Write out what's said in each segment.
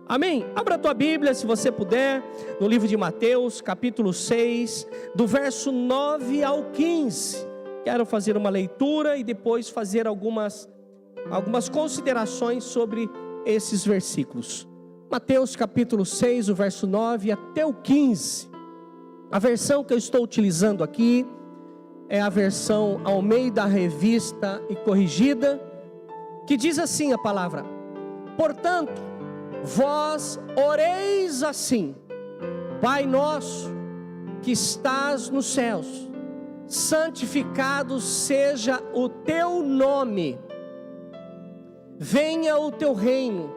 Amém? Abra a tua Bíblia, se você puder, no livro de Mateus, capítulo 6, do verso 9 ao 15. Quero fazer uma leitura e depois fazer algumas considerações sobre esses versículos. Mateus capítulo 6, o verso 9 até o 15. A versão que eu estou utilizando aqui é a versão Almeida Revista e Corrigida, que diz assim a palavra: portanto, vós oreis assim: Pai nosso que estás nos céus, santificado seja o teu nome, venha o teu reino,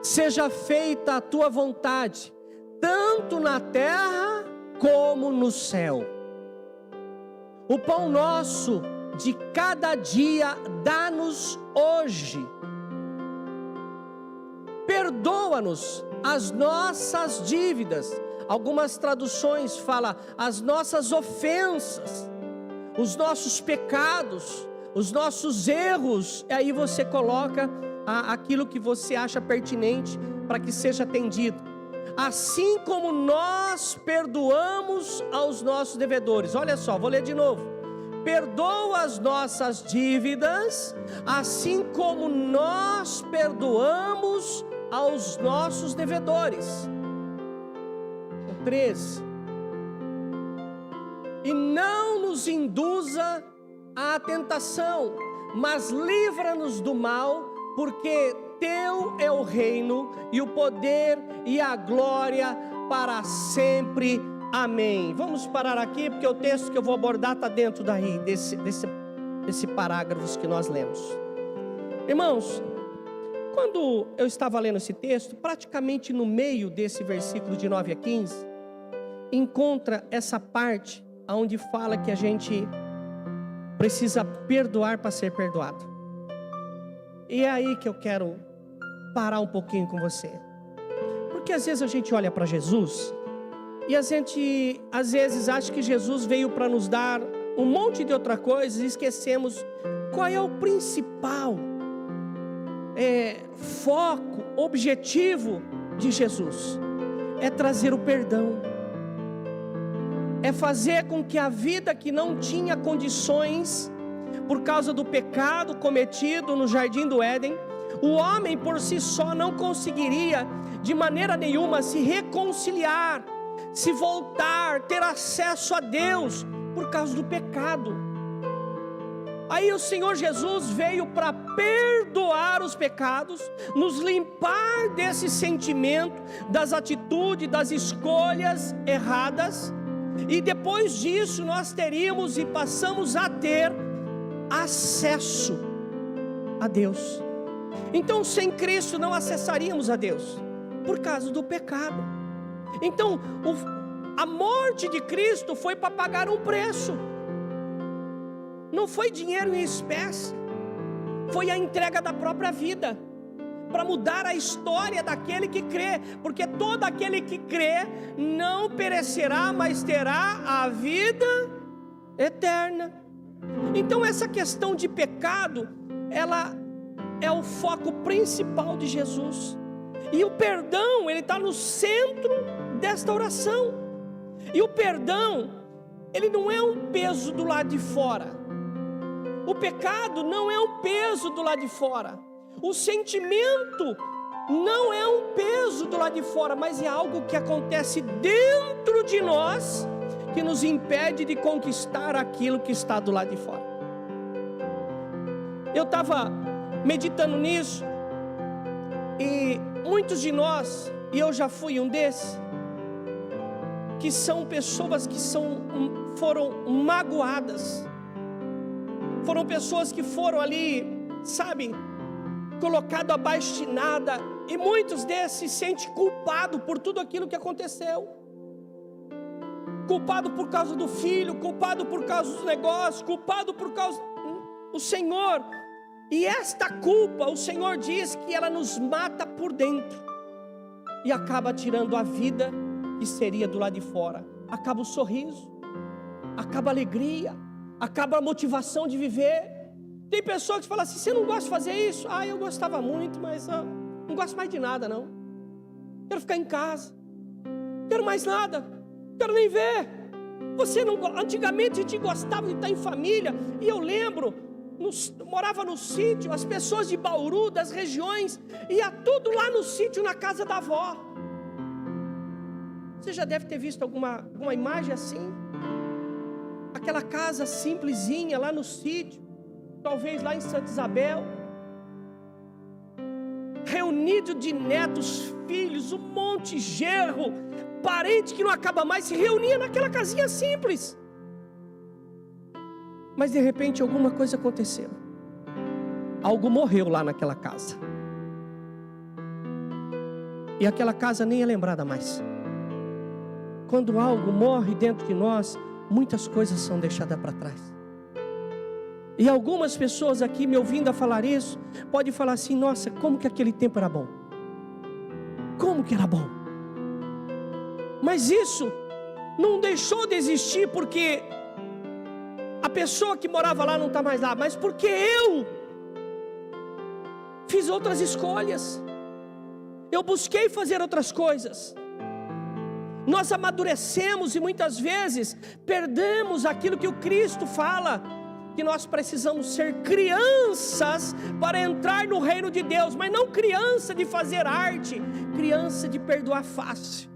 seja feita a tua vontade, tanto na terra como no céu. O pão nosso de cada dia dá-nos hoje. Perdoa-nos as nossas dívidas. Algumas traduções falam as nossas ofensas, os nossos pecados, os nossos erros. E aí você coloca aquilo que você acha pertinente para que seja atendido. Assim como nós perdoamos aos nossos devedores. Olha só, vou ler de novo. Perdoa as nossas dívidas, assim como nós perdoamos aos nossos devedores. O 13. E não nos induza à tentação, mas livra-nos do mal, porque teu é o reino e o poder e a glória para sempre. Amém. Vamos parar aqui, porque o texto que eu vou abordar está dentro daí, desse parágrafo que nós lemos. Irmãos, quando eu estava lendo esse texto, praticamente no meio desse versículo de 9 a 15, encontra essa parte onde fala que a gente precisa perdoar para ser perdoado. E é aí que eu quero parar um pouquinho com você. Porque às vezes a gente olha para Jesus e a gente às vezes acha que Jesus veio para nos dar um monte de outra coisa e esquecemos qual é o principal foco, objetivo de Jesus. É trazer o perdão, é fazer com que a vida que não tinha condições por causa do pecado cometido no jardim do Éden, o homem por si só não conseguiria de maneira nenhuma se reconciliar, se voltar, ter acesso a Deus por causa do pecado. Aí o Senhor Jesus veio para perdoar os pecados, nos limpar desse sentimento, das atitudes, das escolhas erradas, e depois disso nós teríamos e passamos a ter acesso a Deus. Então sem Cristo não acessaríamos a Deus, por causa do pecado. Então a morte de Cristo foi para pagar um preço. Não foi dinheiro em espécie, foi a entrega da própria vida, para mudar a história daquele que crê, porque todo aquele que crê não perecerá, mas terá a vida eterna. Então essa questão de pecado, ela é o foco principal de Jesus, e o perdão, ele está no centro desta oração. E o perdão, ele não é um peso do lado de fora. O pecado não é um peso do lado de fora. O sentimento não é um peso do lado de fora, mas é algo que acontece dentro de nós, que nos impede de conquistar aquilo que está do lado de fora. Eu estava meditando nisso, e muitos de nós, e eu já fui um desses, que são pessoas que foram magoadas, foram pessoas que foram ali, sabe, colocado abaixo de nada, e muitos desses se sentem culpados por tudo aquilo que aconteceu, culpado por causa do filho, culpado por causa dos negócios, culpado por causa do Senhor. E esta culpa, o Senhor diz que ela nos mata por dentro e acaba tirando a vida que seria do lado de fora. Acaba o sorriso, acaba a alegria, acaba a motivação de viver. Tem pessoas que falam assim: você não gosta de fazer isso? Eu gostava muito, mas eu não gosto mais de nada não. Quero ficar em casa. Quero mais nada. Quero nem ver. Você não... Antigamente a gente gostava de estar em família. E eu lembro, morava no sítio, as pessoas de Bauru, das regiões, ia tudo lá no sítio, na casa da avó. Você já deve ter visto alguma imagem assim. Aquela casa simplesinha lá no sítio, talvez lá em Santa Isabel, reunido de netos, filhos, um monte de genro, parente que não acaba mais, se reunia naquela casinha simples. Mas de repente alguma coisa aconteceu. Algo morreu lá naquela casa. E aquela casa nem é lembrada mais. Quando algo morre dentro de nós, muitas coisas são deixadas para trás. E algumas pessoas aqui me ouvindo a falar isso, podem falar assim: nossa, como que aquele tempo era bom. Como que era bom. Mas isso não deixou de existir porque a pessoa que morava lá não está mais lá, mas porque eu fiz outras escolhas. Eu busquei fazer outras coisas. Nós amadurecemos e muitas vezes perdemos aquilo que o Cristo fala, que nós precisamos ser crianças para entrar no reino de Deus, mas não criança de fazer arte, criança de perdoar fácil.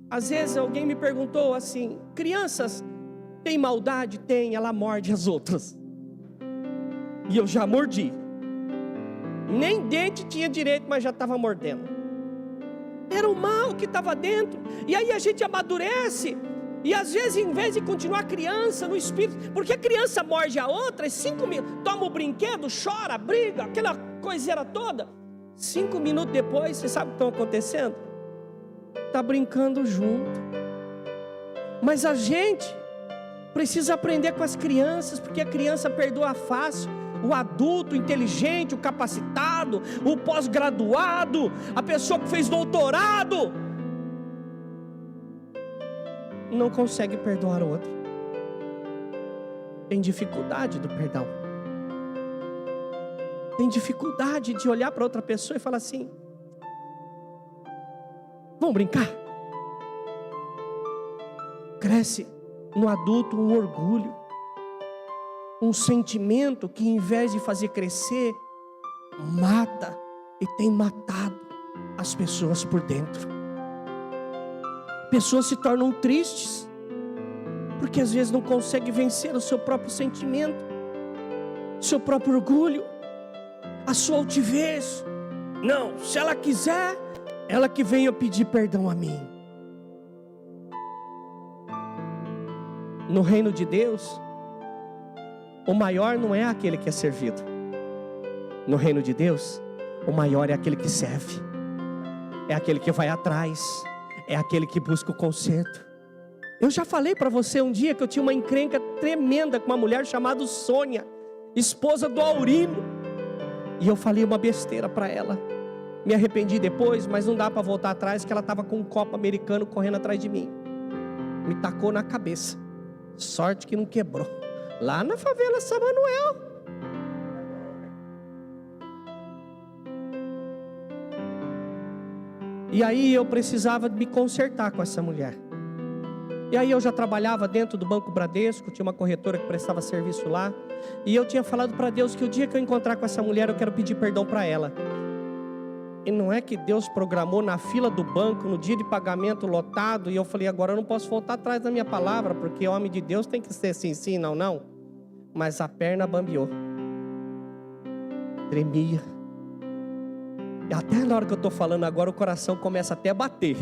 Às vezes alguém me perguntou assim: crianças têm maldade? Tem, ela morde as outras. E eu já mordi. Nem dente tinha direito, mas já estava mordendo. Era o mal que estava dentro. E aí a gente amadurece. E às vezes, em vez de continuar criança no espírito, porque a criança morde a outra, 5 minutos, toma o brinquedo, chora, briga, aquela coiseira toda. 5 minutos depois, você sabe o que está acontecendo? Está brincando junto. Mas a gente precisa aprender com as crianças, porque a criança perdoa fácil. O adulto, o inteligente, o capacitado, o pós-graduado, a pessoa que fez doutorado, não consegue perdoar o outro. Tem dificuldade do perdão. Tem dificuldade de olhar para outra pessoa e falar assim: vamos brincar? Cresce no adulto um orgulho, um sentimento que, em vez de fazer crescer, mata e tem matado as pessoas por dentro. Pessoas se tornam tristes porque às vezes não conseguem vencer o seu próprio sentimento, o seu próprio orgulho, a sua altivez. Não, se ela quiser, ela que venha pedir perdão a mim. No reino de Deus, o maior não é aquele que é servido. No reino de Deus, o maior é aquele que serve. É aquele que vai atrás. É aquele que busca o conserto. Eu já falei para você um dia que eu tinha uma encrenca tremenda com uma mulher chamada Sônia, esposa do Aurino. E eu falei uma besteira para ela. Me arrependi depois, mas não dá para voltar atrás, que ela estava com um copo americano correndo atrás de mim. Me tacou na cabeça. Sorte que não quebrou. Lá na favela São Manuel. E aí eu precisava me consertar com essa mulher. E aí eu já trabalhava dentro do Banco Bradesco, tinha uma corretora que prestava serviço lá. E eu tinha falado para Deus que o dia que eu encontrar com essa mulher, eu quero pedir perdão para ela. E não é que Deus programou na fila do banco, no dia de pagamento lotado, e eu falei: agora eu não posso voltar atrás da minha palavra, porque homem de Deus tem que ser sim, sim, não, não. Mas a perna bambeou. Tremia. E até na hora que eu estou falando agora, o coração começa até a bater.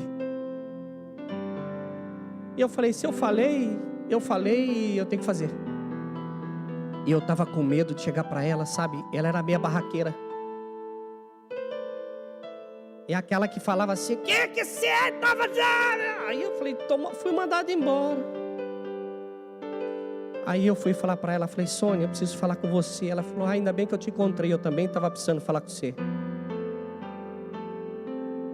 E eu falei: se eu falei, eu tenho que fazer. E eu estava com medo de chegar para ela, sabe? Ela era meia barraqueira. E aquela que falava assim: o que você está fazendo? Aí eu falei: fui mandado embora. Aí eu fui falar para ela, falei: Sônia, eu preciso falar com você. Ela falou: ainda bem que eu te encontrei, eu também estava precisando falar com você.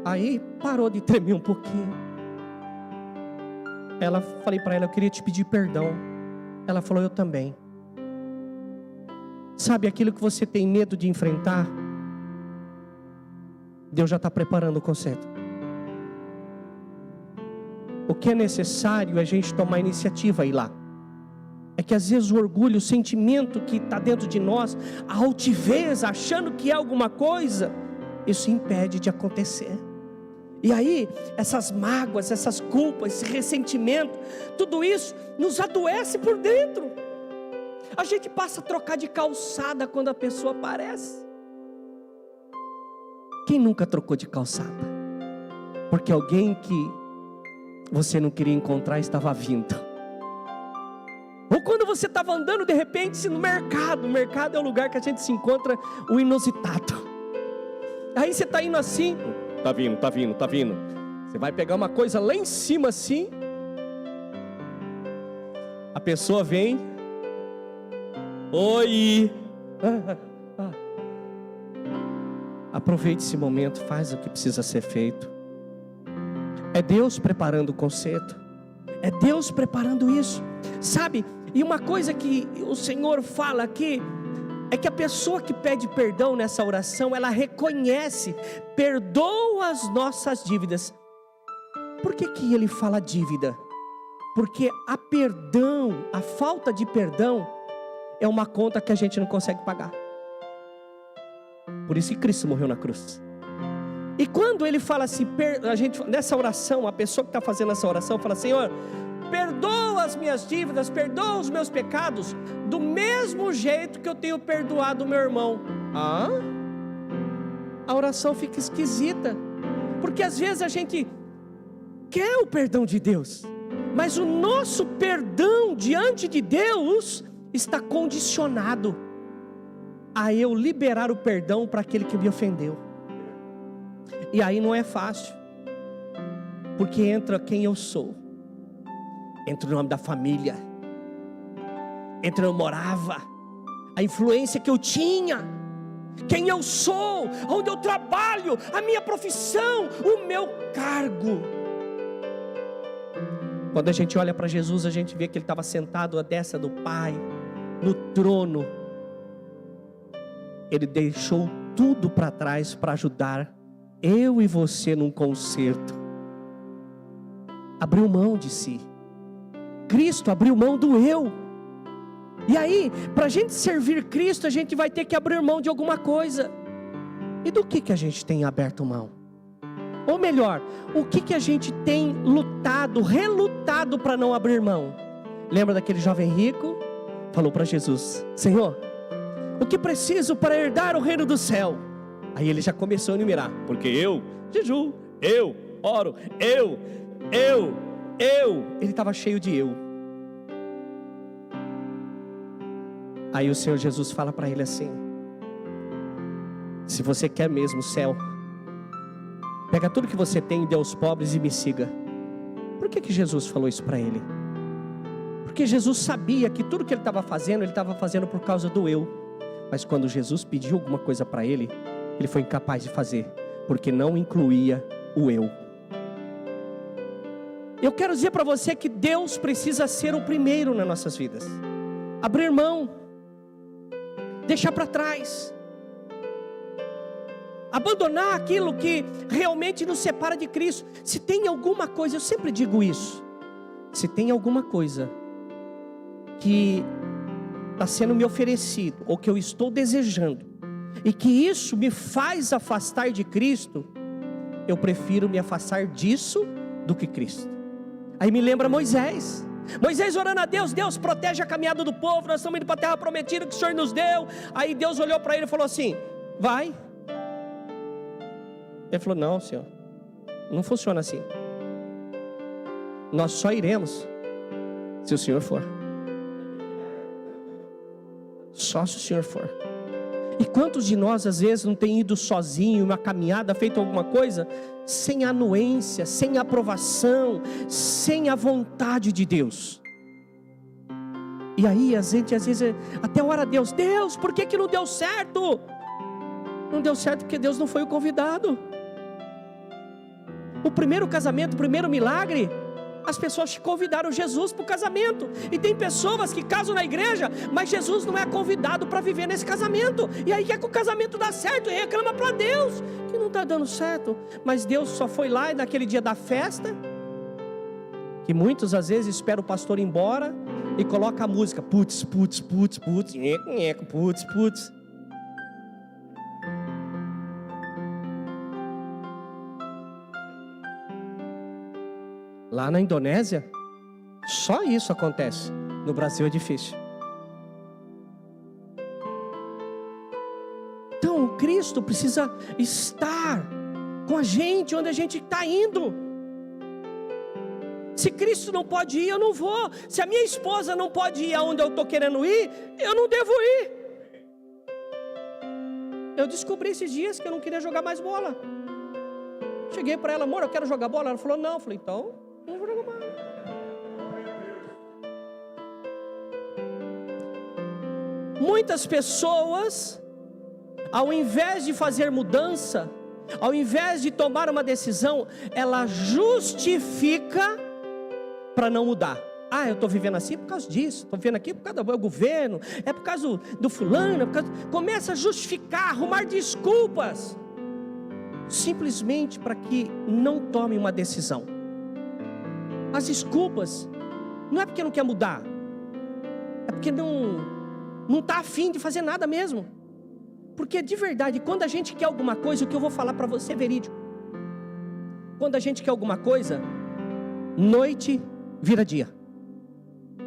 Aí parou de tremer um pouquinho. Falei para ela: eu queria te pedir perdão. Ela falou: eu também. Sabe aquilo que você tem medo de enfrentar? Deus já está preparando o conserto. O que é necessário é a gente tomar a iniciativa e ir lá. É que às vezes o orgulho, o sentimento que está dentro de nós, a altivez, achando que é alguma coisa, isso impede de acontecer. E aí, essas mágoas, essas culpas, esse ressentimento, tudo isso nos adoece por dentro. A gente passa a trocar de calçada quando a pessoa aparece. Quem nunca trocou de calçada? Porque alguém que você não queria encontrar estava vindo. Ou quando você estava andando de repente no mercado. O mercado é o lugar que a gente se encontra o inusitado. Aí você está indo assim, tá vindo. Você vai pegar uma coisa lá em cima assim. A pessoa vem. Oi. Aproveite esse momento, faz o que precisa ser feito. É Deus preparando o conserto. É Deus preparando isso. Sabe? E uma coisa que o Senhor fala aqui é que a pessoa que pede perdão nessa oração, ela reconhece, perdoa as nossas dívidas. Por que ele fala dívida? Porque a perdão, a falta de perdão, é uma conta que a gente não consegue pagar. Por isso que Cristo morreu na cruz. E quando ele fala assim, nessa oração, a pessoa que está fazendo essa oração fala: Senhor, perdoa as minhas dívidas, perdoa os meus pecados, do mesmo jeito que eu tenho perdoado o meu irmão. A oração fica esquisita, porque às vezes a gente quer o perdão de Deus, mas o nosso perdão diante de Deus está condicionado a eu liberar o perdão para aquele que me ofendeu. E aí não é fácil, porque entra quem eu sou, entra o nome da família, entra onde eu morava, a influência que eu tinha, quem eu sou, onde eu trabalho, a minha profissão, o meu cargo. Quando a gente olha para Jesus, a gente vê que ele estava sentado à destra do Pai, no trono. Ele deixou tudo para trás para ajudar eu e você num concerto. Abriu mão de si. Cristo abriu mão do eu. E aí, para a gente servir Cristo, a gente vai ter que abrir mão de alguma coisa. E do que a gente tem aberto mão? Ou melhor, o que a gente tem lutado, relutado para não abrir mão? Lembra daquele jovem rico? Falou para Jesus: Senhor, o que preciso para herdar o reino do céu? Aí ele já começou a enumerar: porque eu jejuo, eu oro, eu. Ele estava cheio de eu. Aí o Senhor Jesus fala para ele assim: se você quer mesmo o céu, pega tudo que você tem e dê aos pobres e me siga. Por que Jesus falou isso para ele? Porque Jesus sabia que tudo que ele estava fazendo por causa do eu. Mas quando Jesus pediu alguma coisa para ele, ele foi incapaz de fazer, porque não incluía o eu. Eu quero dizer para você que Deus precisa ser o primeiro nas nossas vidas. Abrir mão, deixar para trás, abandonar aquilo que realmente nos separa de Cristo. Se tem alguma coisa, eu sempre digo isso, se tem alguma coisa que está sendo me oferecido, ou que eu estou desejando, e que isso me faz afastar de Cristo, eu prefiro me afastar disso do que Cristo. Aí me lembra Moisés orando a Deus: Deus, protege a caminhada do povo, nós estamos indo para a terra prometida que o Senhor nos deu. Aí Deus olhou para ele e falou assim: vai. Ele falou: não, Senhor, não funciona assim. Nós só iremos se o Senhor for. Só se o Senhor for. E quantos de nós às vezes não tem ido sozinho, uma caminhada, feito alguma coisa, sem a anuência, sem a aprovação, sem a vontade de Deus? E aí a gente às vezes até ora a Deus: Deus, por que não deu certo? Não deu certo porque Deus não foi o convidado. O primeiro casamento, o primeiro milagre, as pessoas convidaram Jesus para o casamento. E tem pessoas que casam na igreja, mas Jesus não é convidado para viver nesse casamento. E aí quer que o casamento dá certo e reclama para Deus que não está dando certo. Mas Deus só foi lá e naquele dia da festa, que muitos às vezes esperam o pastor ir embora e coloca a música, putz, putz, putz, putz, putz, putz. Lá na Indonésia, só isso acontece. No Brasil é difícil. Então, o Cristo precisa estar com a gente onde a gente está indo. Se Cristo não pode ir, eu não vou. Se a minha esposa não pode ir aonde eu estou querendo ir, eu não devo ir. Eu descobri esses dias que eu não queria jogar mais bola. Cheguei para ela, amor, eu quero jogar bola. Ela falou, não. Eu falei, então, não vou jogar mais. Muitas pessoas, ao invés de fazer mudança, ao invés de tomar uma decisão, ela justifica para não mudar. Eu estou vivendo assim por causa disso, estou vivendo aqui por causa do governo, é por causa do fulano, é por causa... Começa a justificar, arrumar desculpas, simplesmente para que não tome uma decisão. As desculpas não é porque não quer mudar, é porque não está afim de fazer nada mesmo. Porque de verdade, quando a gente quer alguma coisa, o que eu vou falar para você é verídico. Quando a gente quer alguma coisa, noite vira dia.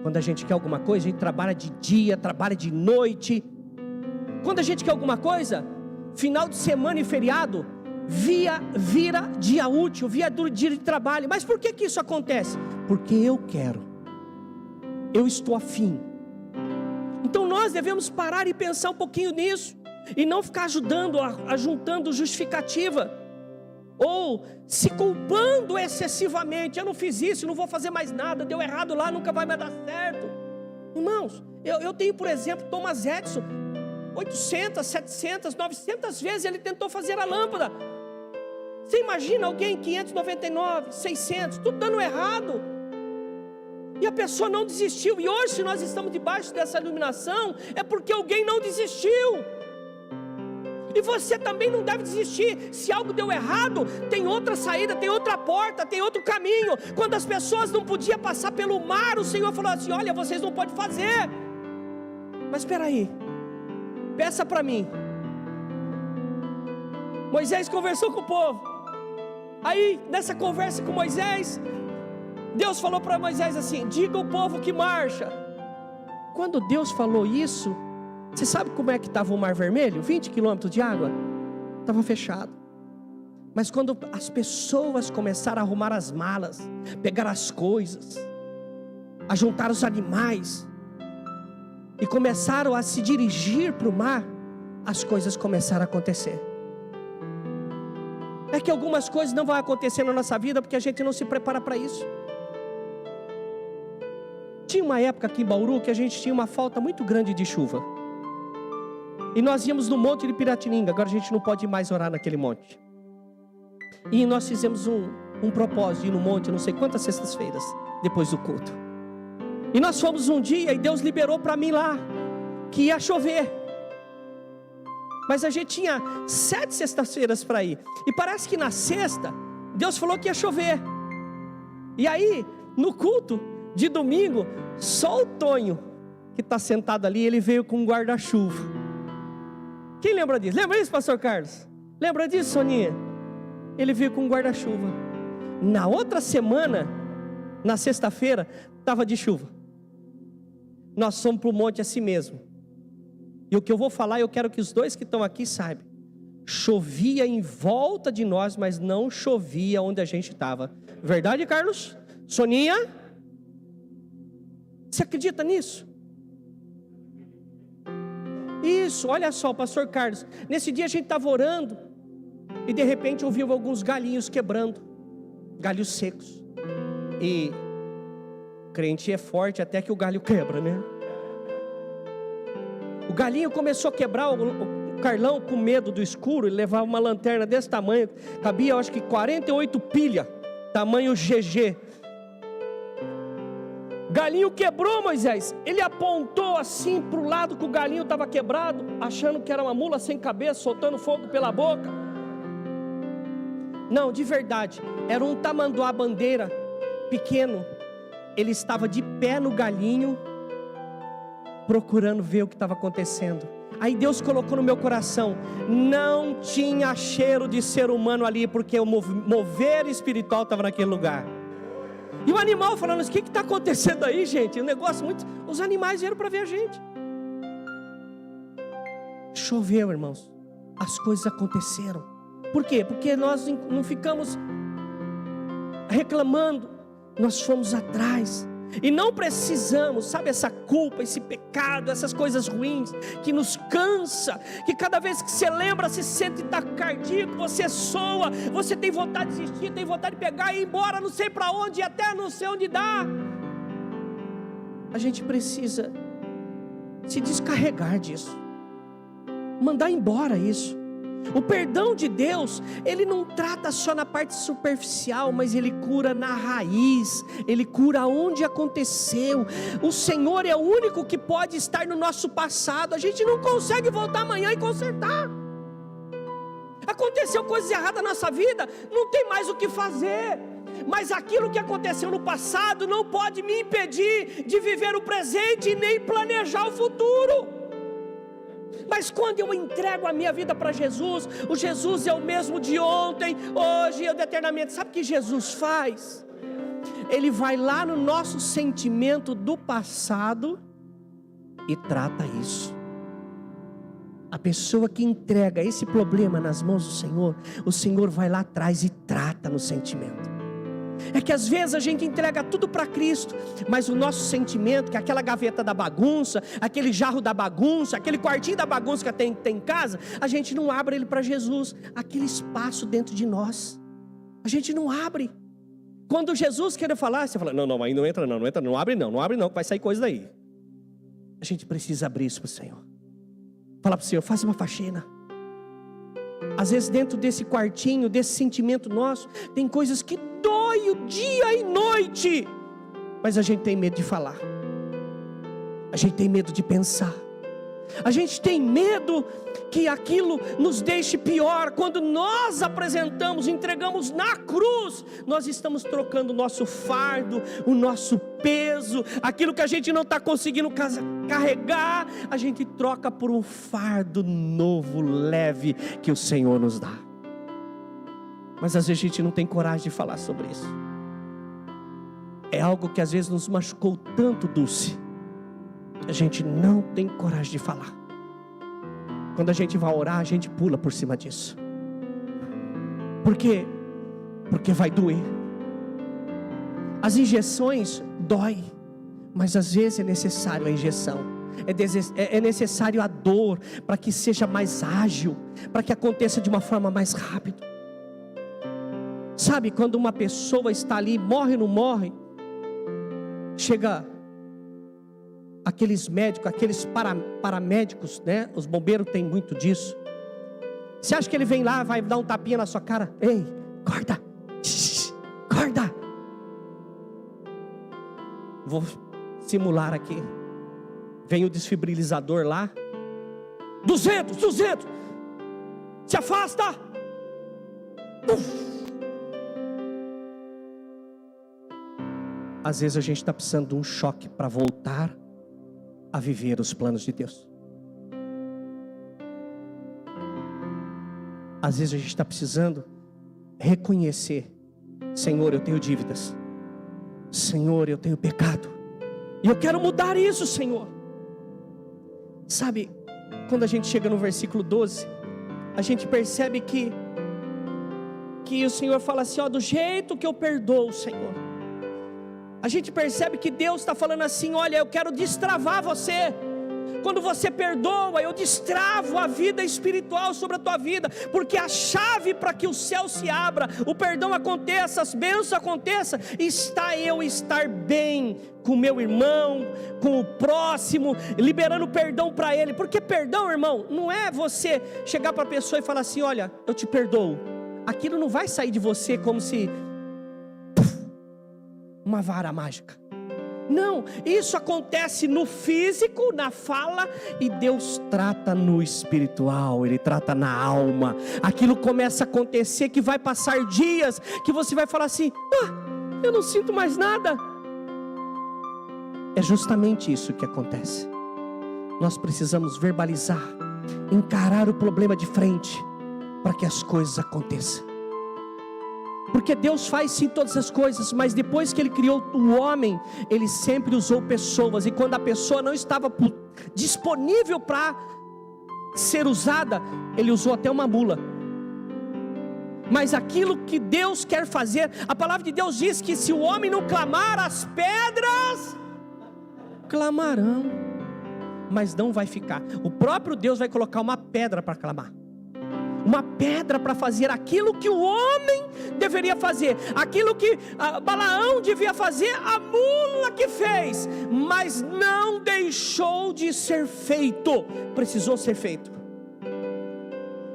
Quando a gente quer alguma coisa, a gente trabalha de dia, trabalha de noite. Quando a gente quer alguma coisa, final de semana e feriado, vira dia útil, vira dia de trabalho. Mas por que isso acontece? Porque eu quero, eu estou afim. Então nós devemos parar e pensar um pouquinho nisso, e não ficar juntando justificativa, ou se culpando excessivamente. Eu não fiz isso, não vou fazer mais nada, deu errado lá, nunca vai mais dar certo. Irmãos, eu tenho por exemplo Thomas Edison, 800, 700, 900 vezes ele tentou fazer a lâmpada. Você imagina alguém 599, 600, tudo dando errado, e a pessoa não desistiu. E hoje, se nós estamos debaixo dessa iluminação, é porque alguém não desistiu. E você também não deve desistir. Se algo deu errado, tem outra saída, tem outra porta, tem outro caminho. Quando as pessoas não podiam passar pelo mar, o Senhor falou assim, olha, vocês não podem fazer. Mas espera aí, peça para mim. Moisés conversou com o povo. Aí, nessa conversa com Moisés, Deus falou para Moisés assim, diga ao povo que marcha. Quando Deus falou isso, você sabe como é que estava o Mar Vermelho? 20 quilômetros de água? Estava fechado. Mas quando as pessoas começaram a arrumar as malas, pegar as coisas, a juntar os animais, e começaram a se dirigir para o mar, as coisas começaram a acontecer. É que algumas coisas não vão acontecer na nossa vida porque a gente não se prepara para isso. Tinha uma época aqui em Bauru que a gente tinha uma falta muito grande de chuva. E nós íamos no monte de Piratininga. Agora a gente não pode mais orar naquele monte. E nós fizemos um propósito de ir no monte, não sei quantas sextas-feiras, depois do culto. E nós fomos um dia e Deus liberou para mim lá, que ia chover. Mas a gente tinha 7 sextas-feiras para ir. E parece que na sexta, Deus falou que ia chover. E aí, no culto de domingo, só o Tonho, que está sentado ali, ele veio com um guarda-chuva. Quem lembra disso? Lembra disso, pastor Carlos? Lembra disso, Soninha? Ele veio com um guarda-chuva. Na outra semana, na sexta-feira, estava de chuva. Nós fomos para o monte assim mesmo. E o que eu vou falar, eu quero que os dois que estão aqui saibam. Chovia em volta de nós, mas não chovia onde a gente estava. Verdade, Carlos? Soninha? Você acredita nisso? Isso, olha só, pastor Carlos. Nesse dia a gente estava orando, e de repente ouviu alguns galinhos quebrando. Galhos secos. E crente é forte até que o galho quebra, né? O galinho começou a quebrar, o Carlão com medo do escuro, ele levava uma lanterna desse tamanho, cabia eu acho que 48 pilhas, tamanho GG. Galinho quebrou, Moisés. Ele apontou assim para o lado que o galinho estava quebrado, achando que era uma mula sem cabeça, soltando fogo pela boca. Não, de verdade, era um tamanduá-bandeira pequeno. Ele estava de pé no galinho, procurando ver o que estava acontecendo. Aí Deus colocou no meu coração, não tinha cheiro de ser humano ali, porque o mover espiritual estava naquele lugar. E o animal falando, o que está acontecendo aí, gente? Um negócio muito... Os animais vieram para ver a gente. Choveu, irmãos. As coisas aconteceram. Por quê? Porque nós não ficamos reclamando. Nós fomos atrás. E não precisamos, sabe, essa culpa, esse pecado, essas coisas ruins que nos cansa, que cada vez que você lembra, se sente taquicardíaco, você soa, você tem vontade de desistir, tem vontade de pegar e ir embora, não sei para onde, e até não sei onde dá. A gente precisa se descarregar disso, mandar embora isso. O perdão de Deus, Ele não trata só na parte superficial, mas Ele cura na raiz, Ele cura onde aconteceu. O Senhor é o único que pode estar no nosso passado. A gente não consegue voltar amanhã e consertar. Aconteceu coisas erradas na nossa vida, não tem mais o que fazer. Mas aquilo que aconteceu no passado não pode me impedir de viver o presente e nem planejar o futuro. Mas quando eu entrego a minha vida para Jesus, o Jesus é o mesmo de ontem, hoje e eternamente. Sabe o que Jesus faz? Ele vai lá no nosso sentimento do passado e trata isso. A pessoa que entrega esse problema nas mãos do Senhor, o Senhor vai lá atrás e trata no sentimento. É que às vezes a gente entrega tudo para Cristo, mas o nosso sentimento, que é aquela gaveta da bagunça, aquele jarro da bagunça, aquele quartinho da bagunça que tem em casa, a gente não abre ele para Jesus, aquele espaço dentro de nós, a gente não abre. Quando Jesus quer falar, você fala, não, aí não entra, não abre não, que vai sair coisa daí. A gente precisa abrir isso para o Senhor. Fala para o Senhor, faça uma faxina. Às vezes dentro desse quartinho, desse sentimento nosso, tem coisas que dói o dia e noite, mas a gente tem medo de falar, a gente tem medo de pensar, a gente tem medo que aquilo nos deixe pior. Quando nós apresentamos, entregamos na cruz, nós estamos trocando o nosso fardo, o nosso peso, aquilo que a gente não está conseguindo carregar, a gente troca por um fardo novo, leve, que o Senhor nos dá. Mas às vezes a gente não tem coragem de falar sobre isso. É algo que às vezes nos machucou tanto, Dulce, a gente não tem coragem de falar. Quando a gente vai orar, a gente pula por cima disso. Por quê? Porque vai doer. As injeções dói, mas às vezes é necessário a injeção. É necessário a dor para que seja mais ágil, para que aconteça de uma forma mais rápida. Sabe, quando uma pessoa está ali, morre ou não morre, chega aqueles médicos, aqueles paramédicos, né? Os bombeiros têm muito disso. Você acha que ele vem lá, vai dar um tapinha na sua cara? Ei, acorda, acorda. Vou simular aqui. Vem o desfibrilizador lá. 200, se afasta. Às vezes a gente está precisando de um choque para voltar a viver os planos de Deus. Às vezes a gente está precisando reconhecer: Senhor, eu tenho dívidas, Senhor, eu tenho pecado, e eu quero mudar isso, Senhor. Sabe, quando a gente chega no versículo 12, a gente percebe que o Senhor fala assim, ó, do jeito que eu perdoo, Senhor. A gente percebe que Deus está falando assim, olha, eu quero destravar você. Quando você perdoa, eu destravo a vida espiritual sobre a tua vida, porque a chave para que o céu se abra, o perdão aconteça, as bênçãos aconteçam, está eu estar bem com o meu irmão, com o próximo, liberando perdão para ele. Porque perdão, irmão, não é você chegar para a pessoa e falar assim, olha, eu te perdoo. Aquilo não vai sair de você como se uma vara mágica. Não, isso acontece no físico, na fala, e Deus trata no espiritual, Ele trata na alma. Aquilo começa a acontecer que vai passar dias, que você vai falar assim: eu não sinto mais nada. É justamente isso que acontece. Nós precisamos verbalizar, encarar o problema de frente, para que as coisas aconteçam. Porque Deus faz sim todas as coisas, mas depois que Ele criou o homem, Ele sempre usou pessoas, e quando a pessoa não estava disponível para ser usada, Ele usou até uma mula. Mas aquilo que Deus quer fazer, a palavra de Deus diz que se o homem não clamar, as pedras clamarão, mas não vai ficar. O próprio Deus vai colocar uma pedra para clamar, uma pedra para fazer aquilo que o homem deveria fazer, aquilo que Balaão devia fazer, a mula que fez, mas não deixou de ser feito, precisou ser feito.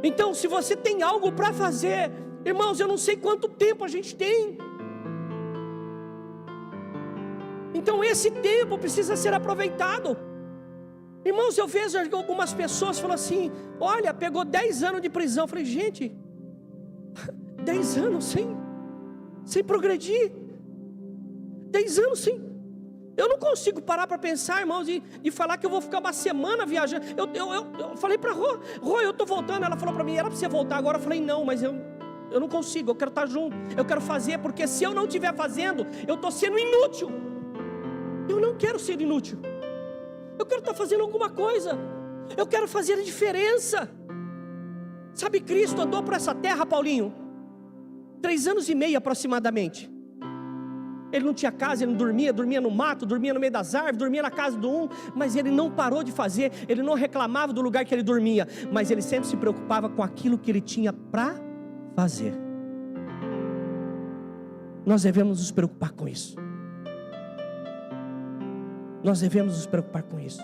Então, se você tem algo para fazer, irmãos, eu não sei quanto tempo a gente tem, então esse tempo precisa ser aproveitado. Irmãos, eu vejo algumas pessoas falam assim: olha, pegou 10 anos de prisão. Eu falei: gente, 10 anos sem progredir, 10 anos sem... Eu não consigo parar para pensar, irmãos, e falar que eu vou ficar uma semana viajando. Eu falei para Rô, eu estou voltando. Ela falou para mim: era para você voltar agora. Eu falei: não, mas eu não consigo, eu quero estar junto, eu quero fazer, porque se eu não estiver fazendo, eu estou sendo inútil. Eu não quero ser inútil, eu quero estar fazendo alguma coisa, eu quero fazer a diferença. Sabe, Cristo andou por essa terra, Paulinho, 3 anos e meio aproximadamente. Ele não tinha casa, ele não dormia no mato, dormia no meio das árvores, dormia na casa do um, mas ele não parou de fazer, ele não reclamava do lugar que ele dormia, mas ele sempre se preocupava com aquilo que ele tinha para fazer. Nós devemos nos preocupar com isso. Nós devemos nos preocupar com isso,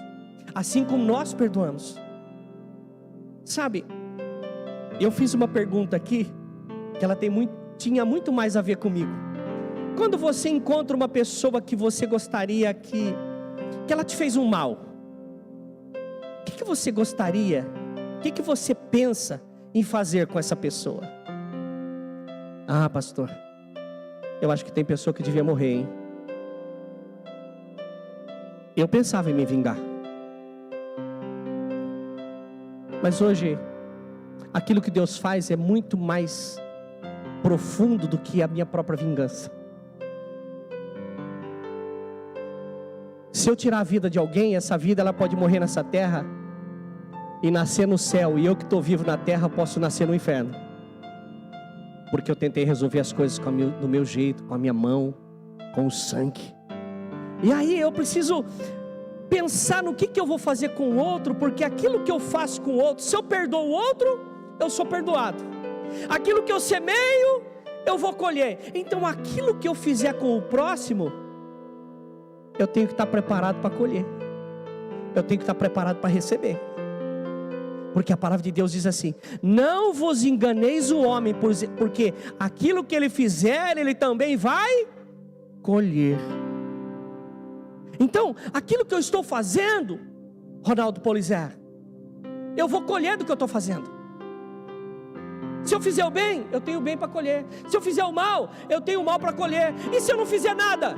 assim como nós perdoamos. Sabe, eu fiz uma pergunta aqui, que ela tinha muito mais a ver comigo. Quando você encontra uma pessoa que você gostaria que ela te fez um mal, o que você gostaria, o que você pensa em fazer com essa pessoa? Ah, pastor, eu acho que tem pessoa que devia morrer, hein? Eu pensava em me vingar, mas hoje aquilo que Deus faz é muito mais profundo do que a minha própria vingança. Se eu tirar a vida de alguém, essa vida ela pode morrer nessa terra e nascer no céu, e eu que estou vivo na terra posso nascer no inferno, porque eu tentei resolver as coisas do meu jeito, com a minha mão, com o sangue. E aí eu preciso pensar no que eu vou fazer com o outro, porque aquilo que eu faço com o outro, se eu perdoo o outro, eu sou perdoado. Aquilo que eu semeio, eu vou colher. Então aquilo que eu fizer com o próximo, eu tenho que estar preparado para colher, eu tenho que estar preparado para receber. Porque a palavra de Deus diz assim: não vos enganeis o homem, porque aquilo que ele fizer, ele também vai colher. Então, aquilo que eu estou fazendo, Ronaldo Polizer, eu vou colher do que eu estou fazendo. Se eu fizer o bem, eu tenho o bem para colher. Se eu fizer o mal, eu tenho o mal para colher. E se eu não fizer nada,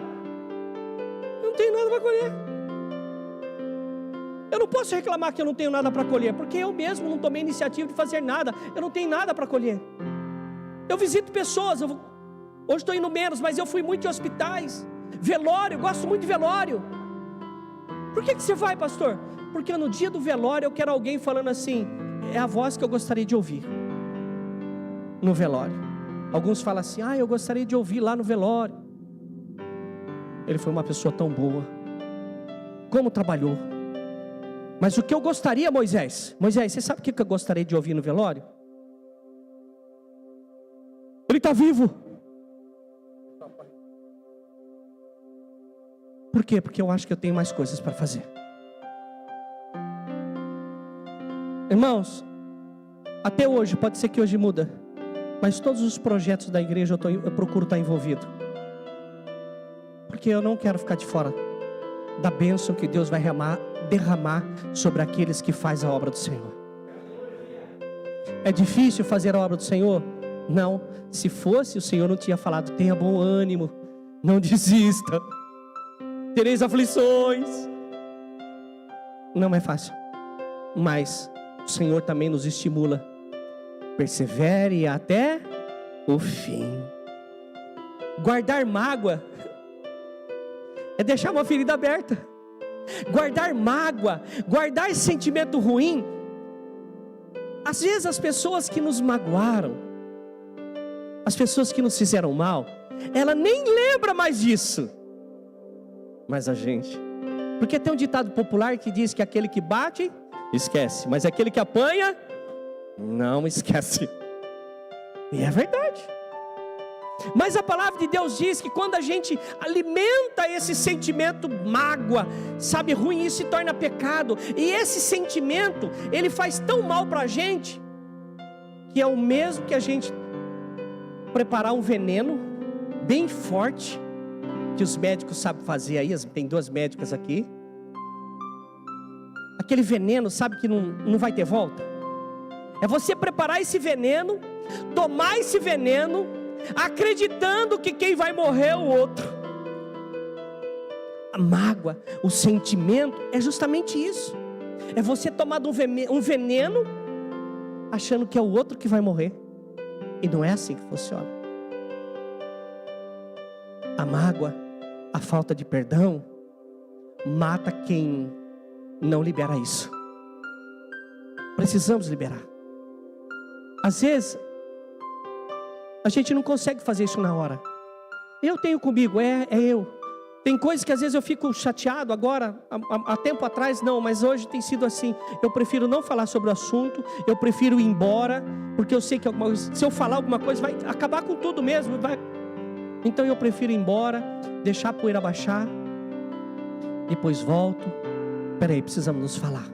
eu não tenho nada para colher. Eu não posso reclamar que eu não tenho nada para colher, porque eu mesmo não tomei iniciativa de fazer nada. Eu não tenho nada para colher. Eu visito pessoas, hoje estou indo menos, mas eu fui muito em hospitais, velório, gosto muito de velório. Por que você vai, pastor? Porque no dia do velório eu quero alguém falando assim: é a voz que eu gostaria de ouvir no velório. Alguns falam assim: eu gostaria de ouvir lá no velório, ele foi uma pessoa tão boa, como trabalhou. Mas o que eu gostaria, Moisés, você sabe o que eu gostaria de ouvir no velório? Ele está vivo. Por quê? Porque eu acho que eu tenho mais coisas para fazer. Irmãos, até hoje, pode ser que hoje muda, mas todos os projetos da igreja eu procuro estar envolvido, porque eu não quero ficar de fora da bênção que Deus vai derramar sobre aqueles que fazem a obra do Senhor. É difícil fazer a obra do Senhor? Não. Se fosse, o Senhor não tinha falado: tenha bom ânimo, não desista, tereis aflições. Não é fácil, mas o Senhor também nos estimula: persevere até o fim. Guardar mágoa é deixar uma ferida aberta. Guardar mágoa, guardar esse sentimento ruim. Às vezes as pessoas que nos magoaram, as pessoas que nos fizeram mal, ela nem lembra mais disso. Mas a gente, porque tem um ditado popular que diz que aquele que bate, esquece, mas aquele que apanha, não esquece. E é verdade. Mas a palavra de Deus diz que quando a gente alimenta esse sentimento mágoa, sabe, ruim, isso se torna pecado. E esse sentimento, ele faz tão mal para a gente, que é o mesmo que a gente preparar um veneno bem forte, que os médicos sabem fazer aí. Tem duas médicas aqui. Aquele veneno, sabe que não vai ter volta. É você preparar esse veneno, tomar esse veneno, acreditando que quem vai morrer é o outro. A mágoa, o sentimento é justamente isso. É você tomar um veneno achando que é o outro que vai morrer. E não é assim que funciona. A mágoa, a falta de perdão, mata quem não libera isso. Precisamos liberar. Às vezes a gente não consegue fazer isso na hora. Eu tenho comigo, eu. Tem coisas que às vezes eu fico chateado. Agora, há tempo atrás não, mas hoje tem sido assim. Eu prefiro não falar sobre o assunto. Eu prefiro ir embora, porque eu sei que se eu falar alguma coisa vai acabar com tudo mesmo. Então eu prefiro ir embora, deixar a poeira baixar. Depois volto. Peraí, precisamos nos falar.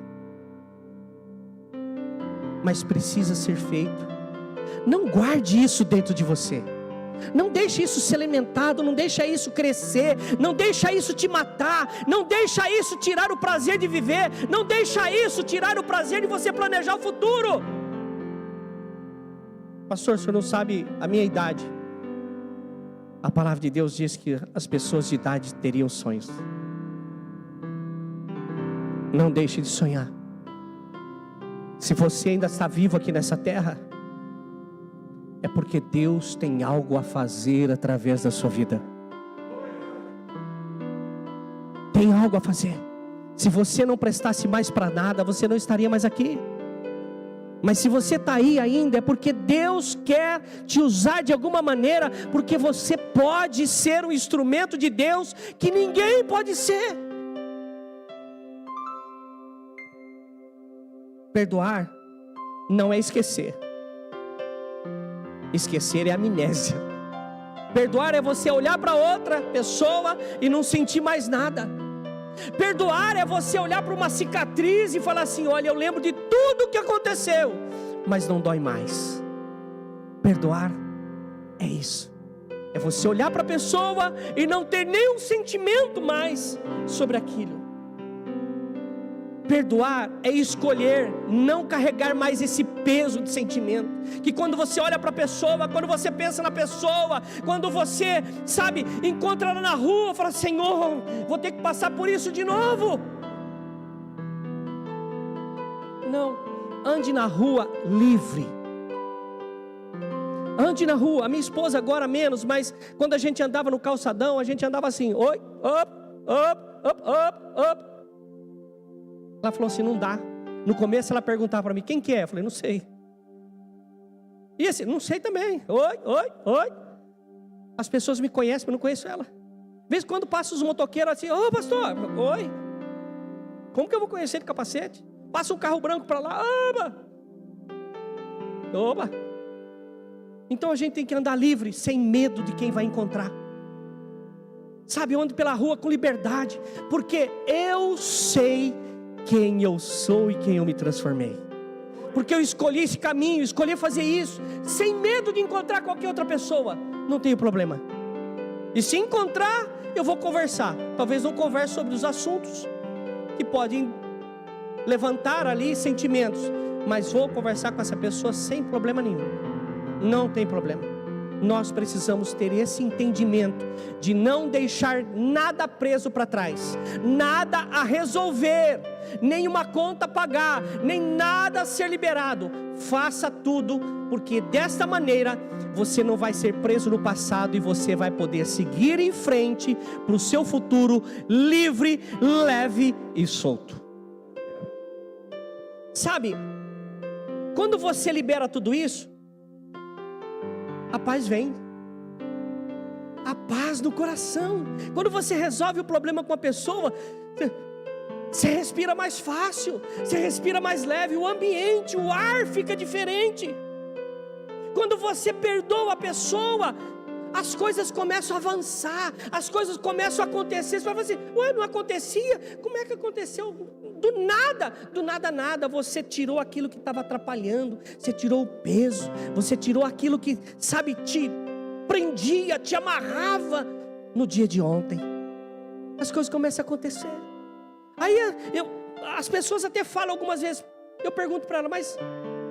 Mas precisa ser feito. Não guarde isso dentro de você. Não deixe isso ser alimentado, não deixe isso crescer, não deixe isso te matar, não deixe isso tirar o prazer de viver, não deixe isso tirar o prazer de você planejar o futuro. Pastor, o senhor não sabe a minha idade. A palavra de Deus diz que as pessoas de idade teriam sonhos. Não deixe de sonhar. Se você ainda está vivo aqui nessa terra, é porque Deus tem algo a fazer através da sua vida. Tem algo a fazer. Se você não prestasse mais para nada, você não estaria mais aqui. Mas se você está aí ainda, é porque Deus quer te usar de alguma maneira, porque você pode ser um instrumento de Deus que ninguém pode ser. Perdoar não é esquecer. Esquecer é amnésia. Perdoar é você olhar para outra pessoa e não sentir mais nada. Perdoar é você olhar para uma cicatriz e falar assim: olha, eu lembro de tudo o que aconteceu, mas não dói mais. Perdoar é isso. É você olhar para a pessoa e não ter nenhum sentimento mais sobre aquilo. Perdoar é escolher não carregar mais esse peso de sentimento. Que quando você olha para a pessoa, quando você pensa na pessoa, quando você, sabe, encontra ela na rua, fala: Senhor, vou ter que passar por isso de novo. Não, ande na rua livre. Ande na rua. A minha esposa agora menos, mas quando a gente andava no calçadão, a gente andava assim: oi, up, up, up, up, up. Ela falou assim: não dá. No começo ela perguntava para mim: quem que é? Eu falei: não sei. E esse? Não sei também. Oi, oi, oi. As pessoas me conhecem, mas eu não conheço ela. De vez em quando passa os motoqueiros assim: ô pastor, oi. Como que eu vou conhecer de capacete? Passa um carro branco para lá, oba. Oba. Então a gente tem que andar livre, sem medo de quem vai encontrar. Sabe, eu ando pela rua com liberdade, porque eu sei quem eu sou e quem eu me transformei. Porque eu escolhi esse caminho, escolhi fazer isso, sem medo de encontrar qualquer outra pessoa. Não tenho problema. E se encontrar, eu vou conversar. Talvez não converse sobre os assuntos que podem levantar ali sentimentos, mas vou conversar com essa pessoa sem problema nenhum. Não tem problema. Nós precisamos ter esse entendimento de não deixar nada preso para trás, nada a resolver, nenhuma conta a pagar, nem nada a ser liberado. Faça tudo, porque desta maneira você não vai ser preso no passado e você vai poder seguir em frente para o seu futuro livre, leve e solto. Sabe, quando você libera tudo isso, a paz vem, a paz no coração. Quando você resolve o problema com a pessoa, você respira mais fácil, você respira mais leve, o ambiente, o ar fica diferente. Quando você perdoa a pessoa, as coisas começam a avançar, as coisas começam a acontecer. Você vai falar assim, ué, não acontecia? Como é que aconteceu? Do nada nada, você tirou aquilo que estava atrapalhando, você tirou o peso, você tirou aquilo que, sabe, te prendia, te amarrava no dia de ontem. As coisas começam a acontecer. Aí as pessoas até falam algumas vezes, eu pergunto para ela, mas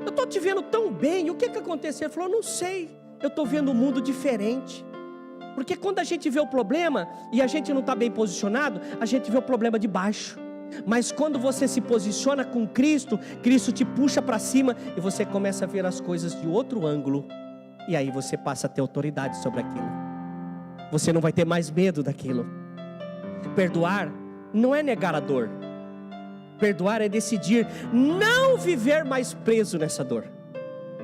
eu estou te vendo tão bem, o que aconteceu? Ela falou, não sei, eu estou vendo um mundo diferente. Porque quando a gente vê o problema e a gente não está bem posicionado, a gente vê o problema de baixo. Mas quando você se posiciona com Cristo, Cristo te puxa para cima e você começa a ver as coisas de outro ângulo. E aí você passa a ter autoridade sobre aquilo. Você não vai ter mais medo daquilo. Perdoar não é negar a dor. Perdoar é decidir não viver mais preso nessa dor.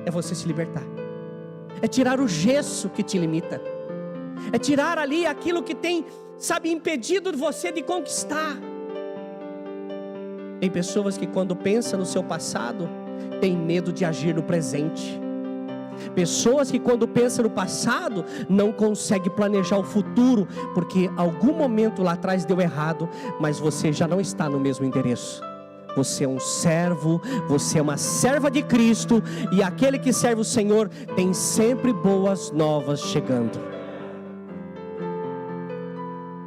É você se libertar. É tirar o gesso que te limita. É tirar ali aquilo que tem, sabe, impedido você de conquistar. Tem pessoas que quando pensam no seu passado, tem medo de agir no presente. Pessoas que quando pensam no passado, não conseguem planejar o futuro, porque algum momento lá atrás deu errado, mas você já não está no mesmo endereço. Você é um servo, você é uma serva de Cristo, e aquele que serve o Senhor tem sempre boas novas chegando.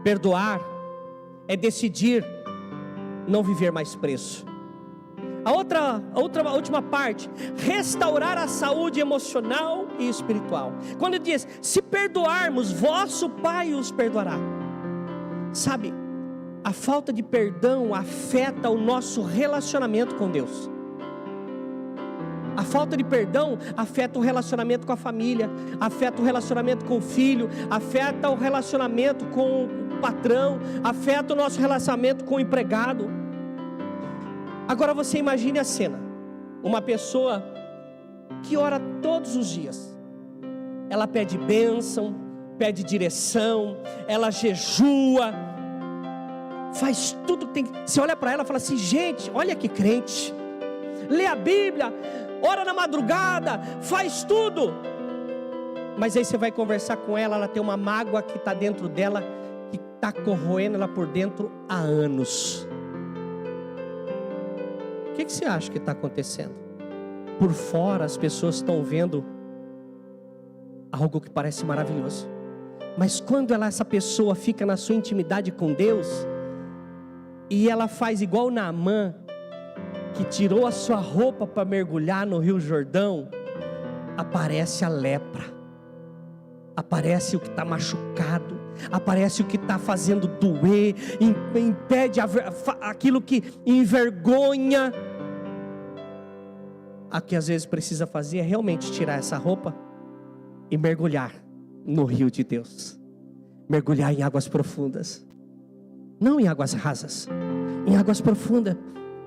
Perdoar é decidir não viver mais preso. A última parte, restaurar a saúde emocional e espiritual. Quando diz, se perdoarmos, vosso Pai os perdoará. Sabe, a falta de perdão afeta o nosso relacionamento com Deus. A falta de perdão afeta o relacionamento com a família, afeta o relacionamento com o filho, afeta o relacionamento com o patrão, afeta o nosso relacionamento com o empregado. Agora você imagine a cena, uma pessoa que ora todos os dias, ela pede bênção, pede direção, ela jejua, faz tudo que tem. Você olha para ela e fala assim, gente, olha que crente, lê a Bíblia, ora na madrugada, faz tudo. Mas aí você vai conversar com ela, ela tem uma mágoa que está dentro dela, que está corroendo ela por dentro há anos. O que você acha que está acontecendo? Por fora as pessoas estão vendo algo que parece maravilhoso, mas quando essa pessoa fica na sua intimidade com Deus, e ela faz igual Naamã, que tirou a sua roupa para mergulhar no Rio Jordão, aparece a lepra, aparece o que está machucado, aparece o que está fazendo doer, impede aquilo que envergonha. O que às vezes precisa fazer é realmente tirar essa roupa e mergulhar no rio de Deus, mergulhar em águas profundas, não em águas rasas, em águas profundas.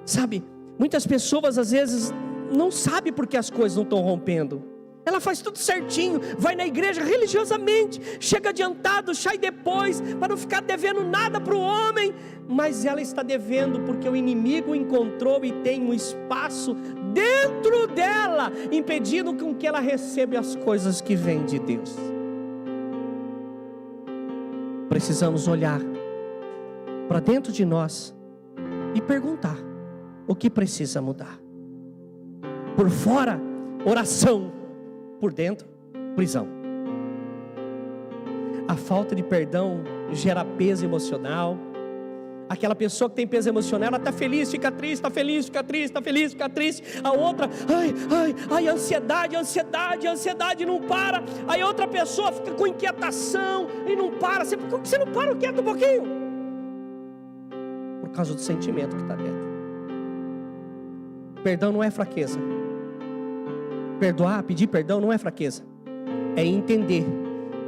Sabe, muitas pessoas às vezes não sabem porque as coisas não estão rompendo. Ela faz tudo certinho, vai na igreja religiosamente, chega adiantado, sai depois, para não ficar devendo nada para o homem, mas ela está devendo porque o inimigo encontrou e tem um espaço dentro dela, impedindo com que ela receba as coisas que vêm de Deus. Precisamos olhar para dentro de nós e perguntar o que precisa mudar. Por fora, oração; por dentro, prisão. A falta de perdão gera peso emocional. Aquela pessoa que tem peso emocional, ela está feliz, fica triste, está feliz, fica triste, está feliz, fica triste. A outra, ansiedade não para. Aí a outra pessoa fica com inquietação e não para. Por que você não para quieto um pouquinho? Por causa do sentimento que está dentro. Perdão não é fraqueza. Perdoar, pedir perdão não é fraqueza. É entender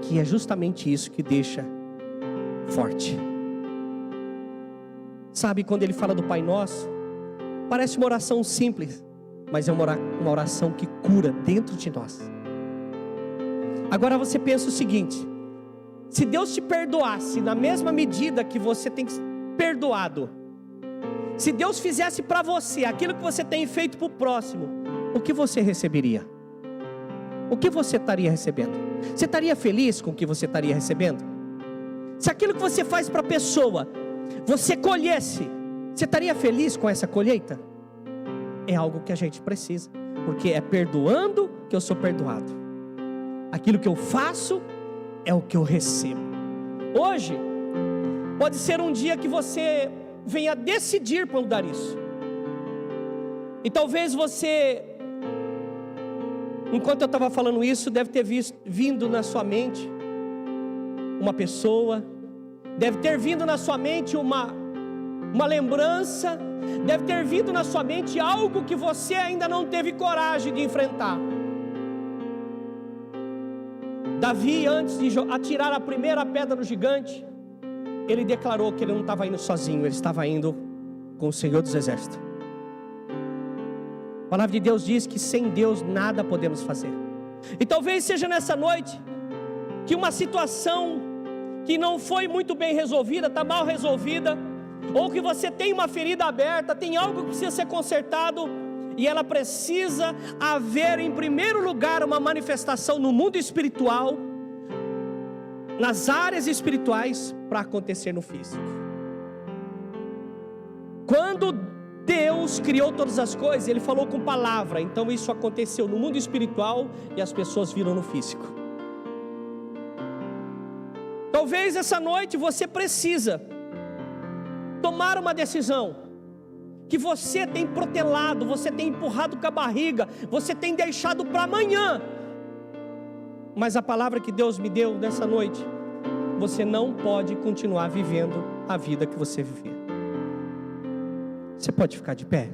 que é justamente isso que deixa forte. Sabe, quando ele fala do Pai Nosso, parece uma oração simples, mas é uma oração que cura dentro de nós. Agora você pensa o seguinte: se Deus te perdoasse na mesma medida que você tem perdoado, se Deus fizesse para você aquilo que você tem feito para o próximo, o que você receberia? O que você estaria recebendo? Você estaria feliz com o que você estaria recebendo? Se aquilo que você faz para a pessoa você colhesse, você estaria feliz com essa colheita? É algo que a gente precisa, porque é perdoando que eu sou perdoado. Aquilo que eu faço é o que eu recebo. Hoje pode ser um dia que você venha decidir por mudar isso. E talvez você, enquanto eu estava falando isso, deve ter vindo na sua mente uma pessoa, deve ter vindo na sua mente uma lembrança, deve ter vindo na sua mente algo que você ainda não teve coragem de enfrentar. Davi, antes de atirar a primeira pedra no gigante, ele declarou que ele não estava indo sozinho, ele estava indo com o Senhor dos Exércitos. A palavra de Deus diz que sem Deus nada podemos fazer. E talvez seja nessa noite que uma situação que não foi muito bem resolvida, está mal resolvida, ou que você tem uma ferida aberta, tem algo que precisa ser consertado, e ela precisa haver em primeiro lugar uma manifestação no mundo espiritual, nas áreas espirituais, para acontecer no físico. Quando Deus criou todas as coisas, Ele falou com palavra, então isso aconteceu no mundo espiritual e as pessoas viram no físico. Talvez essa noite você precisa tomar uma decisão que você tem protelado, você tem empurrado com a barriga, você tem deixado para amanhã. Mas a palavra que Deus me deu nessa noite, você não pode continuar vivendo a vida que você vivia. Você pode ficar de pé?